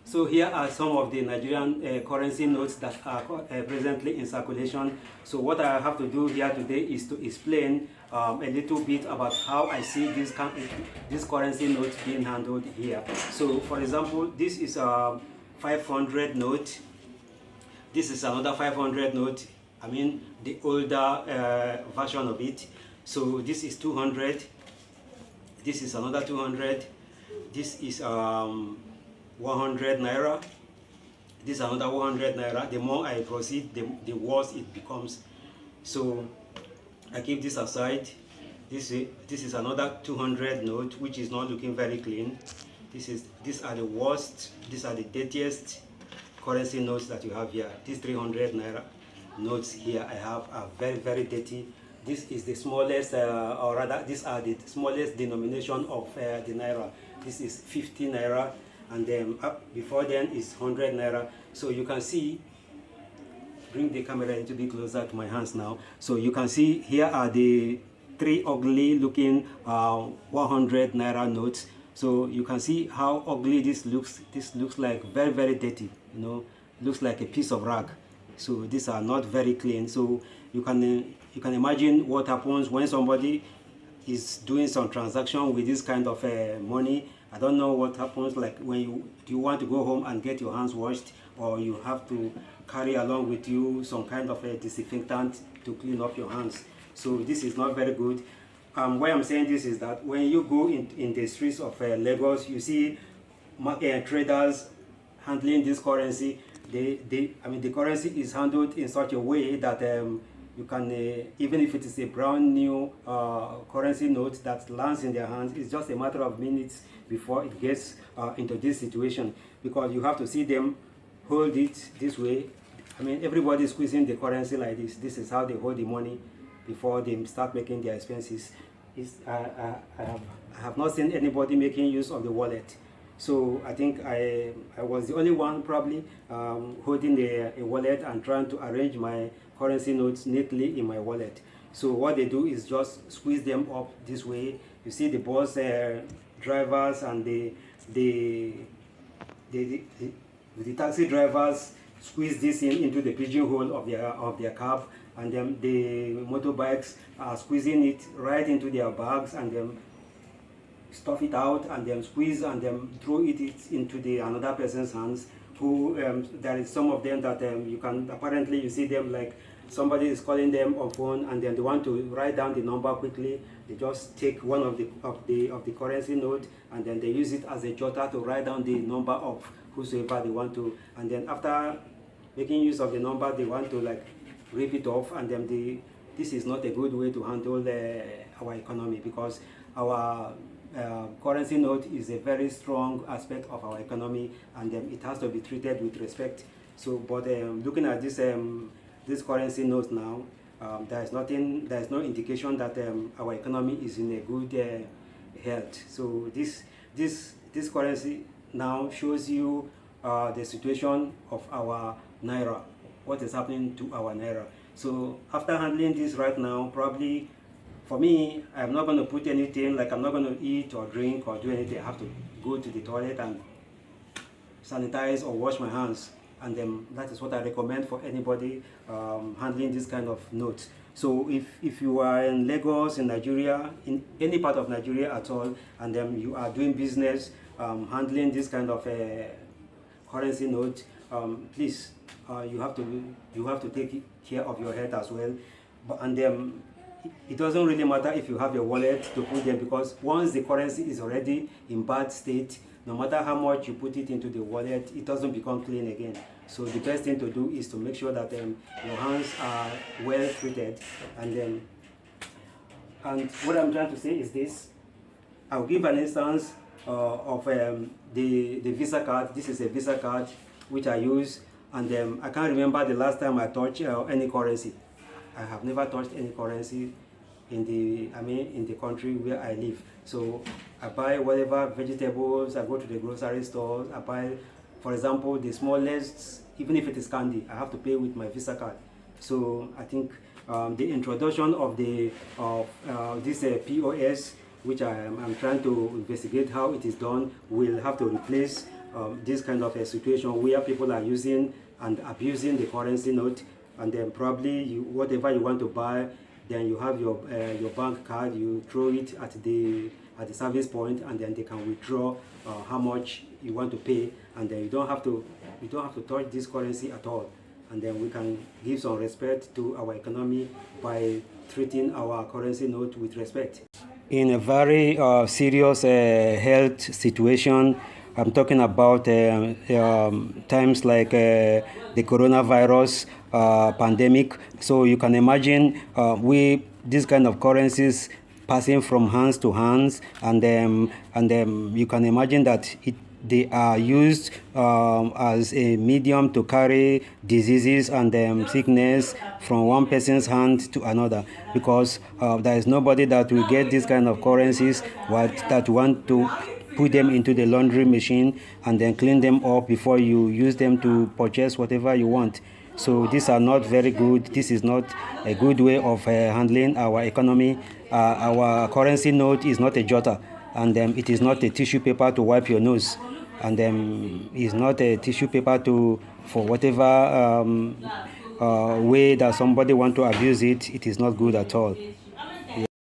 So here are some of the Nigerian currency notes that are presently in circulation. So what I have to do here today is to explain a little bit about how I see this currency note being handled here. So for example, this is a 500 note. This is another 500 note. I mean the older version of it. So this is 200. This is another 200. This is 100 naira. This is another 100 naira. The more I proceed, the worse it becomes. So I keep this aside. This is another 200 note, which is not looking very clean. These are the worst. These are the dirtiest currency notes that you have here. These 300 naira notes here I have are very dirty. This is the smallest, or rather, these are the smallest denomination of the naira. This is 50 naira, and then before then is 100 naira. So you can see, bring the camera a little bit closer to my hands now. So you can see here are the three ugly looking 100 naira notes. So you can see how ugly this looks. This looks like very dirty, you know, looks like a piece of rag. So these are not very clean. So you can imagine what happens when somebody is doing some transaction with this kind of money. I don't know what happens, like when you want to go home and get your hands washed, or you have to carry along with you some kind of a disinfectant to clean up your hands. So this is not very good. Why I'm saying this is that when you go in the streets of Lagos, you see traders handling this currency. I mean the currency is handled in such a way that you can, even if it is a brand new currency note that lands in their hands, it's just a matter of minutes before it gets into this situation, because you have to see them hold it this way. I mean, everybody is squeezing the currency like this. This is how they hold the money before they start making their expenses. I have not seen anybody making use of the wallet. So I think I was the only one probably holding a wallet and trying to arrange my currency notes neatly in my wallet. So what they do is just squeeze them up this way. You see the bus drivers and the taxi drivers squeeze this into the pigeonhole of their cab, and then the motorbikes are squeezing it right into their bags, and then stuff it out, and then squeeze and then throw it into another person's hands. Who there is some of them that you see them like somebody is calling them on phone, and then they want to write down the number quickly. They just take one of the currency note, and then they use it as a jotter to write down the number of whosoever they want to, and then after making use of the number, they want to like rip it off, and then this is not a good way to handle our economy, because our currency note is a very strong aspect of our economy, and it has to be treated with respect. So, but looking at this currency note now, there is no indication that our economy is in a good health. So this currency now shows you the situation of our naira, what is happening to our naira. So after handling this right now, probably for me, I'm not going to put anything, like I'm not going to eat or drink or do anything. I have to go to the toilet and sanitize or wash my hands. And then that is what I recommend for anybody handling this kind of notes. So if you are in Lagos, in Nigeria, in any part of Nigeria at all, and then you are doing business handling this kind of currency note, please, you have to take care of your health as well. And it doesn't really matter if you have your wallet to put them, because once the currency is already in bad state, no matter how much you put it into the wallet, it doesn't become clean again. So the best thing to do is to make sure that your hands are well treated. And what I'm trying to say is this. I'll give an instance of the Visa card. This is a Visa card which I use, and I can't remember the last time I touched any currency. I have never touched any currency in the country where I live. So I buy whatever vegetables, I go to the grocery stores, I buy, for example, the smallest, even if it is candy, I have to pay with my Visa card. So I think the introduction of this POS, which I'm trying to investigate how it is done, will have to replace this kind of a situation where people are using and abusing the currency note, and then probably whatever you want to buy, then you have your bank card, you throw it at the service point, and then they can withdraw how much you want to pay, and then you don't have to touch this currency at all. And then we can give some respect to our economy by treating our currency note with respect. In a very serious health situation, I'm talking about times like the coronavirus pandemic. So you can imagine these kind of currencies passing from hands to hands, and you can imagine that they are used as a medium to carry diseases and sickness from one person's hand to another, because there is nobody that will get this kind of currencies that want to put them into the laundry machine and then clean them up before you use them to purchase whatever you want. So these are not very good. This is not a good way of handling our economy. Our currency note is not a jota, and it is not a tissue paper to wipe your nose, and it's not a tissue paper for whatever way that somebody want to abuse it. It is not good at all.